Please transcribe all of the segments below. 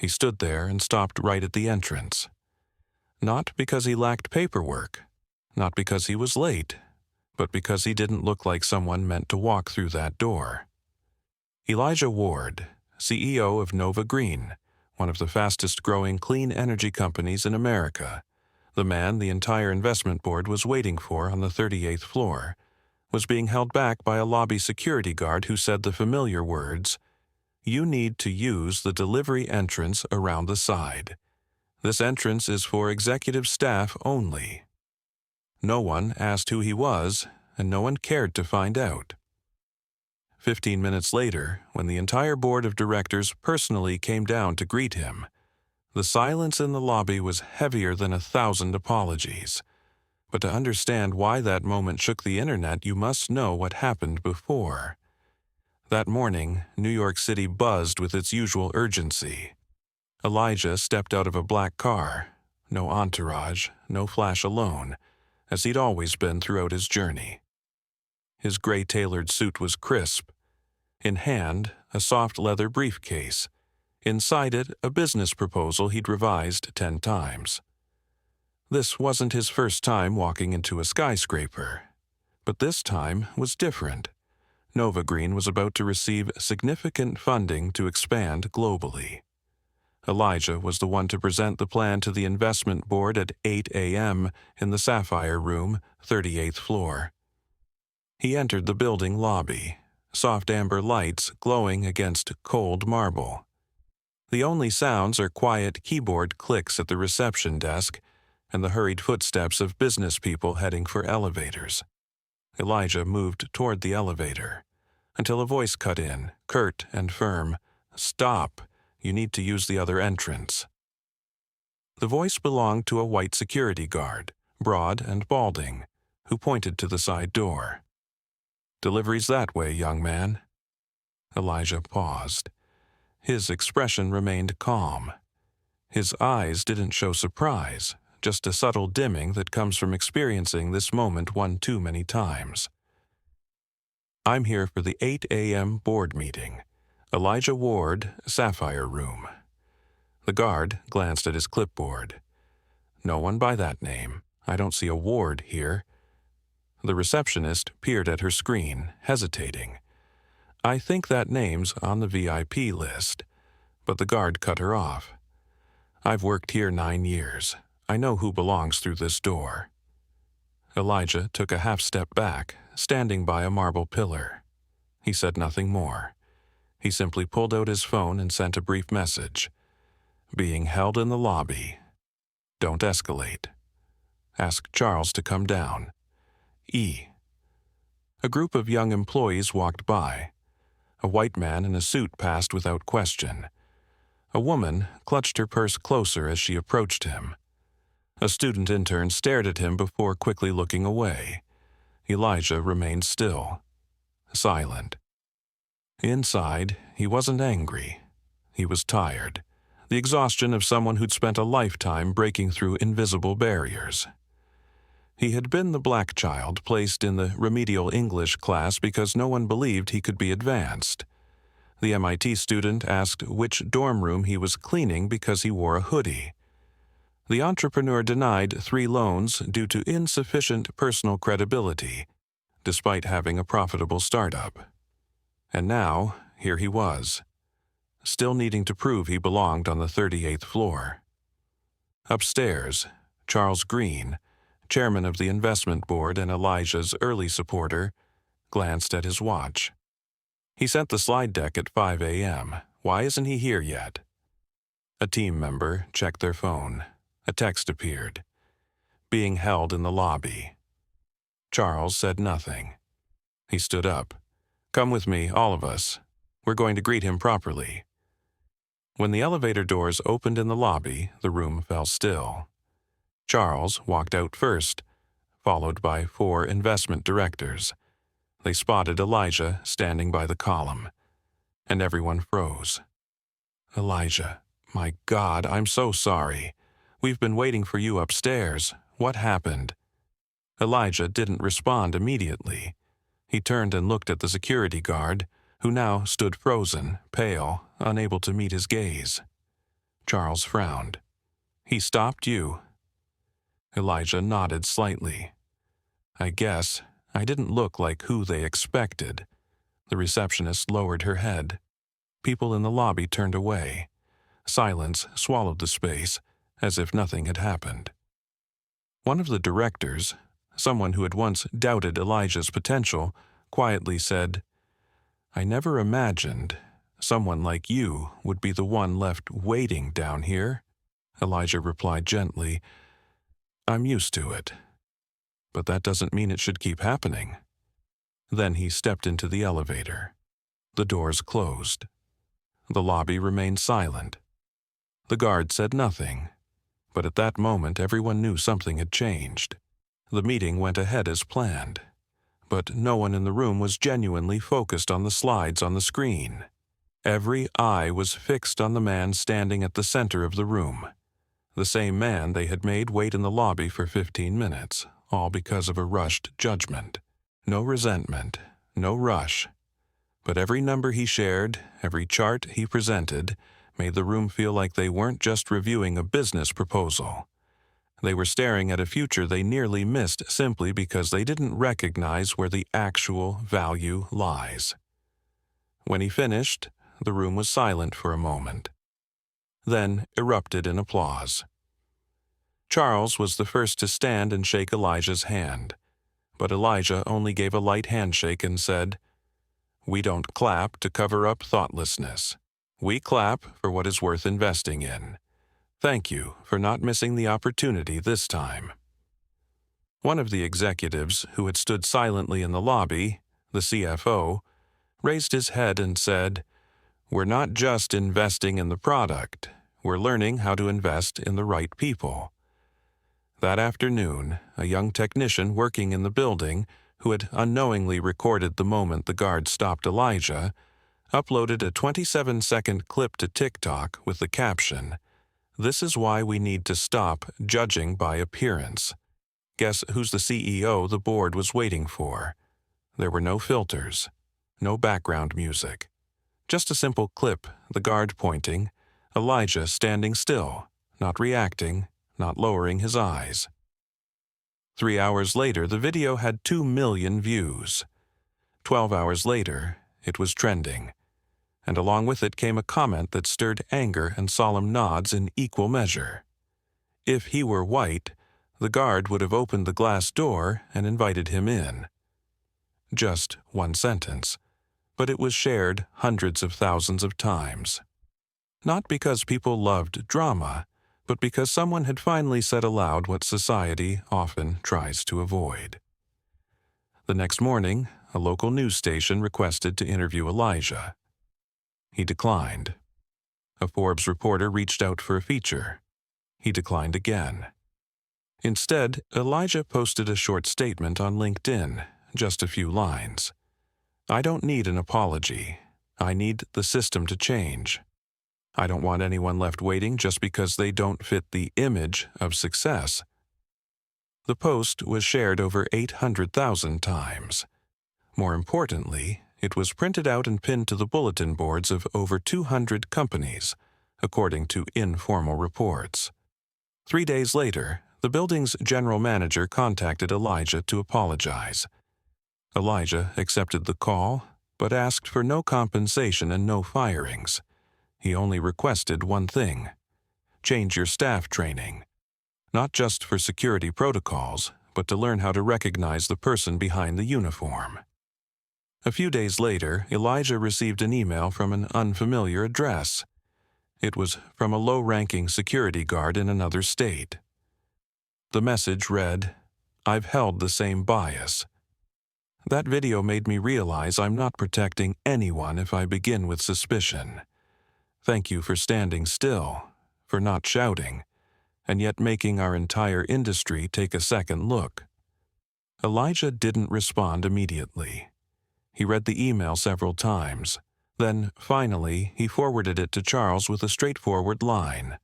He stood there and stopped right at the entrance. Not because he lacked paperwork, not because he was late, but because he didn't look like someone meant to walk through that door. Elijah Ward, CEO of NovaGreen, one of the fastest-growing clean energy companies in America, the man the entire investment board was waiting for on the 38th floor, was being held back by a lobby security guard who said the familiar words, "You need to use the delivery entrance around the side. This entrance is for executive staff only." No one asked who he was, and no one cared to find out. 15 minutes later, when the entire board of directors personally came down to greet him, the silence in the lobby was heavier than 1,000 apologies. But to understand why that moment shook the internet, you must know what happened before. That morning, New York City buzzed with its usual urgency. Elijah stepped out of a black car, no entourage, no flash alone, as he'd always been throughout his journey. His gray-tailored suit was crisp. In hand, a soft leather briefcase. Inside it, a business proposal he'd revised 10 times. This wasn't his first time walking into a skyscraper, but this time was different. NovaGreen was about to receive significant funding to expand globally. Elijah was the one to present the plan to the investment board at 8 a.m. in the Sapphire Room, 38th floor. He entered the building lobby, soft amber lights glowing against cold marble. The only sounds are quiet keyboard clicks at the reception desk and the hurried footsteps of business people heading for elevators. Elijah moved toward the elevator, until a voice cut in, curt and firm. "Stop! You need to use the other entrance." The voice belonged to a white security guard, broad and balding, who pointed to the side door. "Deliveries that way, young man." Elijah paused. His expression remained calm. His eyes didn't show surprise, just a subtle dimming that comes from experiencing this moment one too many times. "I'm here for the 8 a.m. board meeting. Elijah Ward, Sapphire Room." The guard glanced at his clipboard. "No one by that name. I don't see a Ward here." The receptionist peered at her screen, hesitating. "I think that name's on the VIP list." But the guard cut her off. "I've worked here 9 years. I know who belongs through this door." Elijah took a half-step back, standing by a marble pillar. He said nothing more. He simply pulled out his phone and sent a brief message. "Being held in the lobby. Don't escalate. Ask Charles to come down. E." A group of young employees walked by. A white man in a suit passed without question. A woman clutched her purse closer as she approached him. A student intern stared at him before quickly looking away. Elijah remained still, silent. Inside, he wasn't angry. He was tired, the exhaustion of someone who'd spent a lifetime breaking through invisible barriers. He had been the black child placed in the remedial English class because no one believed he could be advanced. The MIT student asked which dorm room he was cleaning because he wore a hoodie. The entrepreneur denied 3 loans due to insufficient personal credibility, despite having a profitable startup. And now, here he was, still needing to prove he belonged on the 38th floor. Upstairs, Charles Green, chairman of the investment board and Elijah's early supporter, glanced at his watch. He sent the slide deck at 5 a.m. Why isn't he here yet? A team member checked their phone. A text appeared. "Being held in the lobby." Charles said nothing. He stood up. "Come with me, all of us. We're going to greet him properly." When the elevator doors opened in the lobby, the room fell still. Charles walked out first, followed by 4 investment directors. They spotted Elijah standing by the column, and everyone froze. "Elijah, my God, I'm so sorry. We've been waiting for you upstairs. What happened?" Elijah didn't respond immediately. He turned and looked at the security guard, who now stood frozen, pale, unable to meet his gaze. Charles frowned. "He stopped you?" Elijah nodded slightly. "I guess I didn't look like who they expected." The receptionist lowered her head. People in the lobby turned away. Silence swallowed the space, as if nothing had happened. One of the directors, someone who had once doubted Elijah's potential, quietly said, "I never imagined someone like you would be the one left waiting down here." Elijah replied gently, "I'm used to it. But that doesn't mean it should keep happening." Then he stepped into the elevator. The doors closed. The lobby remained silent. The guard said nothing, but at that moment everyone knew something had changed. The meeting went ahead as planned, but no one in the room was genuinely focused on the slides on the screen. Every eye was fixed on the man standing at the center of the room, the same man they had made wait in the lobby for 15 minutes, all because of a rushed judgment. No resentment, no rush. But every number he shared, every chart he presented, made the room feel like they weren't just reviewing a business proposal. They were staring at a future they nearly missed simply because they didn't recognize where the actual value lies. When he finished, the room was silent for a moment, then erupted in applause. Charles was the first to stand and shake Elijah's hand, but Elijah only gave a light handshake and said, "We don't clap to cover up thoughtlessness. We clap for what is worth investing in. Thank you for not missing the opportunity this time." One of the executives, who had stood silently in the lobby, the CFO, raised his head and said, "We're not just investing in the product. We're learning how to invest in the right people." That afternoon, a young technician working in the building, who had unknowingly recorded the moment the guard stopped Elijah, uploaded a 27-second clip to TikTok with the caption, "This is why we need to stop judging by appearance." Guess who's the CEO the board was waiting for? There were no filters, no background music. Just a simple clip, the guard pointing, Elijah standing still, not reacting, not lowering his eyes. 3 hours later, the video had 2 million views. 12 hours later, it was trending, and along with it came a comment that stirred anger and solemn nods in equal measure. If he were white, the guard would have opened the glass door and invited him in. Just one sentence, but it was shared hundreds of thousands of times. Not because people loved drama, but because someone had finally said aloud what society often tries to avoid. The next morning, a local news station requested to interview Elijah. He declined. A Forbes reporter reached out for a feature. He declined again. Instead, Elijah posted a short statement on LinkedIn, just a few lines. "I don't need an apology. I need the system to change. I don't want anyone left waiting just because they don't fit the image of success." The post was shared over 800,000 times. More importantly, it was printed out and pinned to the bulletin boards of over 200 companies, according to informal reports. 3 days later, the building's general manager contacted Elijah to apologize. Elijah accepted the call, but asked for no compensation and no firings. He only requested one thing: change your staff training. Not just for security protocols, but to learn how to recognize the person behind the uniform. A few days later, Elijah received an email from an unfamiliar address. It was from a low-ranking security guard in another state. The message read, "I've held the same bias." That video made me realize I'm not protecting anyone if I begin with suspicion. Thank you for standing still, for not shouting, and yet making our entire industry take a second look. Elijah didn't respond immediately. He read the email several times. Then, finally, he forwarded it to Charles with a straightforward line.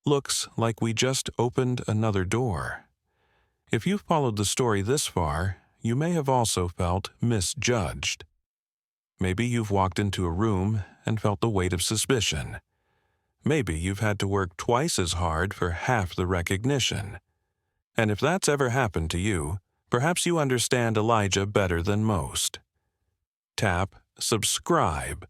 "Looks like we just opened another door." If you've followed the story this far, you may have also felt misjudged. Maybe you've walked into a room and felt the weight of suspicion. Maybe you've had to work twice as hard for half the recognition. And if that's ever happened to you, perhaps you understand Elijah better than most. Tap subscribe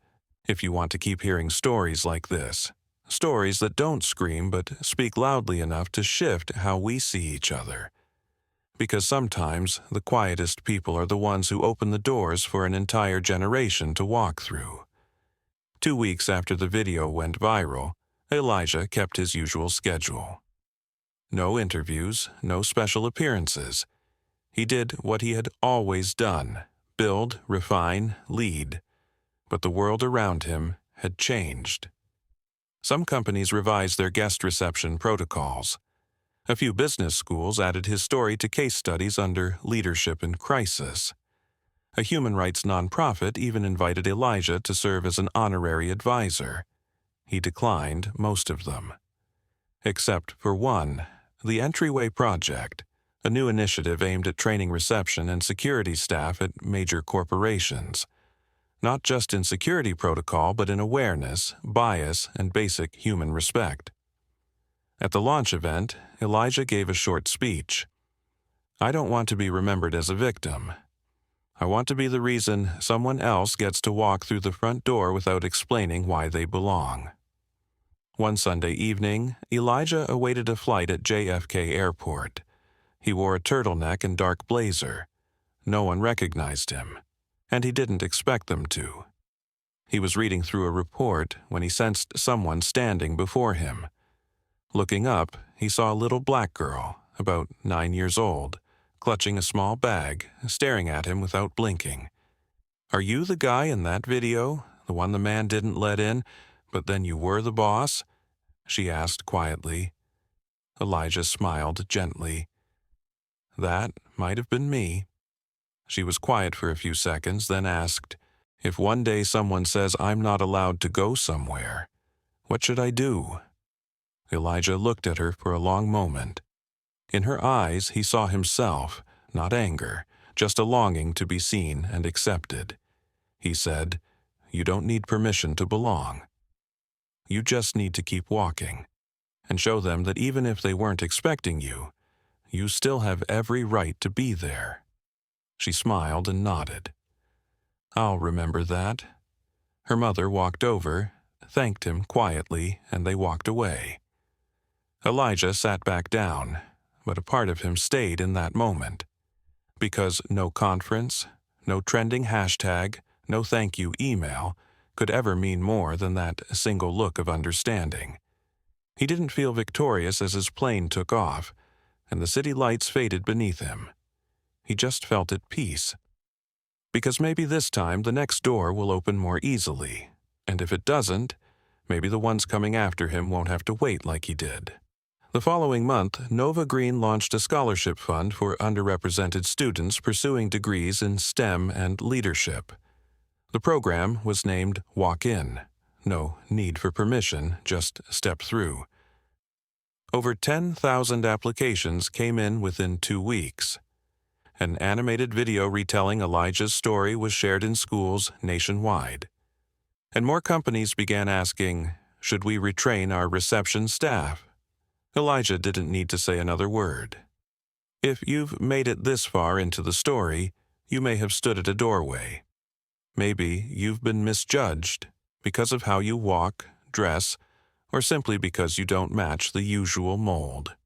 if you want to keep hearing stories like this. Stories that don't scream but speak loudly enough to shift how we see each other. Because sometimes the quietest people are the ones who open the doors for an entire generation to walk through. 2 weeks after the video went viral, Elijah kept his usual schedule. No interviews, no special appearances. He did what he had always done: build, refine, lead. But the world around him had changed. Some companies revised their guest reception protocols. A few business schools added his story to case studies under Leadership in Crisis. A human rights nonprofit even invited Elijah to serve as an honorary advisor. He declined most of them. Except for one, the Entryway Project, a new initiative aimed at training reception and security staff at major corporations. Not just in security protocol, but in awareness, bias, and basic human respect. At the launch event, Elijah gave a short speech. "I don't want to be remembered as a victim. I want to be the reason someone else gets to walk through the front door without explaining why they belong." One Sunday evening, Elijah awaited a flight at JFK Airport. He wore a turtleneck and dark blazer. No one recognized him, and he didn't expect them to. He was reading through a report when he sensed someone standing before him. Looking up, he saw a little black girl, about 9 years old, clutching a small bag, staring at him without blinking. "Are you the guy in that video, the one the man didn't let in, but then you were the boss?" she asked quietly. Elijah smiled gently. "That might have been me." She was quiet for a few seconds, then asked, "If one day someone says I'm not allowed to go somewhere, what should I do?" Elijah looked at her for a long moment. In her eyes he saw himself, not anger, just a longing to be seen and accepted. He said, "You don't need permission to belong. You just need to keep walking, and show them that even if they weren't expecting you, you still have every right to be there." She smiled and nodded. "I'll remember that." Her mother walked over, thanked him quietly, and they walked away. Elijah sat back down, but a part of him stayed in that moment. Because no conference, no trending hashtag, no thank you email could ever mean more than that single look of understanding. He didn't feel victorious as his plane took off, and the city lights faded beneath him. He just felt at peace. Because maybe this time the next door will open more easily, and if it doesn't, maybe the ones coming after him won't have to wait like he did. The following month, NovaGreen launched a scholarship fund for underrepresented students pursuing degrees in STEM and leadership. The program was named Walk In. No need for permission, just step through. Over 10,000 applications came in within 2 weeks. An animated video retelling Elijah's story was shared in schools nationwide. And more companies began asking, "Should we retrain our reception staff?" Elijah didn't need to say another word. If you've made it this far into the story, you may have stood at a doorway. Maybe you've been misjudged because of how you walk, dress, or simply because you don't match the usual mold.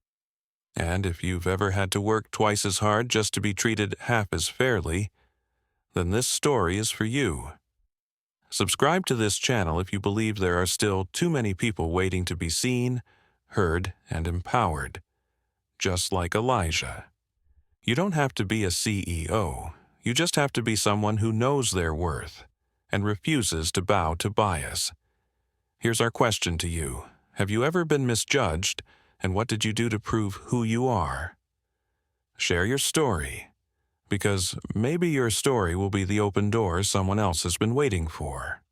And if you've ever had to work twice as hard just to be treated half as fairly, then this story is for you. Subscribe to this channel if you believe there are still too many people waiting to be seen, heard, and empowered, just like Elijah. You don't have to be a CEO. You just have to be someone who knows their worth and refuses to bow to bias. Here's our question to you. Have you ever been misjudged, and what did you do to prove who you are? Share your story, because maybe your story will be the open door someone else has been waiting for.